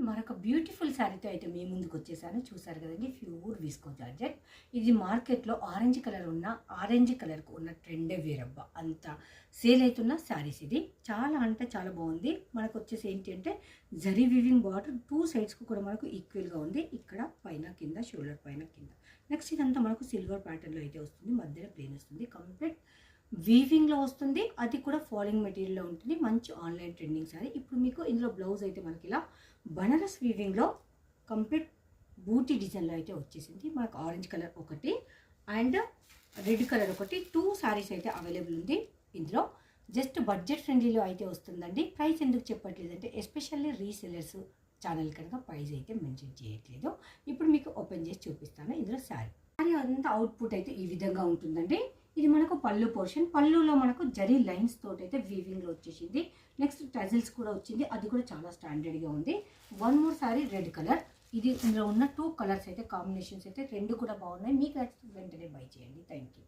మరొక బ్యూటిఫుల్ శారీతో అయితే మీ ముందుకు వచ్చేసాను. చూసారు కదండి, ప్యూర్ విస్కో జార్జెట్. ఇది మార్కెట్లో ఆరెంజ్ కలర్ ఉన్న ఆరెంజ్ కలర్కు ఉన్న ట్రెండే వేరబ్బా, అంత సేల్ అవుతున్న శారీస్. ఇది చాలా అంటే చాలా బాగుంది. మనకు వచ్చేసి ఏంటి అంటే జరీ వీవింగ్ బార్డర్ 2 సైడ్స్కు కూడా మనకు ఈక్వల్గా ఉంది. ఇక్కడ పైన కింద, షోల్డర్ పైన కింద. నెక్స్ట్ ఇదంతా మనకు సిల్వర్ ప్యాటర్న్లో అయితే వస్తుంది. మధ్యలో ప్లేన్ వస్తుంది. కంప్లీట్ వీవింగ్లో వస్తుంది. అది కూడా ఫాలింగ్ మెటీరియల్లో ఉంటుంది. మంచి ఆన్లైన్ ట్రెండింగ్ సారీ. ఇప్పుడు మీకు ఇందులో బ్లౌజ్ అయితే మనకి ఇలా బనారస్ వీవింగ్లో కంప్లీట్ బూటీ డిజైన్లో అయితే వచ్చేసింది. మనకు ఆరెంజ్ కలర్ ఒకటి అండ్ రెడ్ కలర్ ఒకటి, 2 సారీస్ అయితే అవైలబుల్ ఉంది. ఇందులో జస్ట్ బడ్జెట్ ఫ్రెండ్లీలో అయితే వస్తుందండి. ప్రైస్ ఎందుకు చెప్పట్లేదంటే ఎస్పెషల్లీ రీసెలర్స్ ఛానల్ కనుక ప్రైస్ అయితే మెన్షన్ చేయట్లేదు. ఇప్పుడు మీకు ఓపెన్ చేసి చూపిస్తాను. ఇందులో శారీ అంతా అవుట్పుట్ అయితే ఈ విధంగా ఉంటుందండి. ఇది మనకు పళ్ళు పోర్షన్. పళ్ళులో మనకు జరీ లైన్స్ తోటి అయితే వీవింగ్లో వచ్చేసింది. నెక్స్ట్ టజిల్స్ కూడా వచ్చింది. అది కూడా చాలా స్టాండర్డ్గా ఉంది. 1 మోర్ సారీ రెడ్ కలర్. ఇది ఇందులో ఉన్న 2 కలర్స్ అయితే కాంబినేషన్స్ అయితే 2 కూడా బాగున్నాయి. మీకు వెంటనే బై చేయండి. Thank you.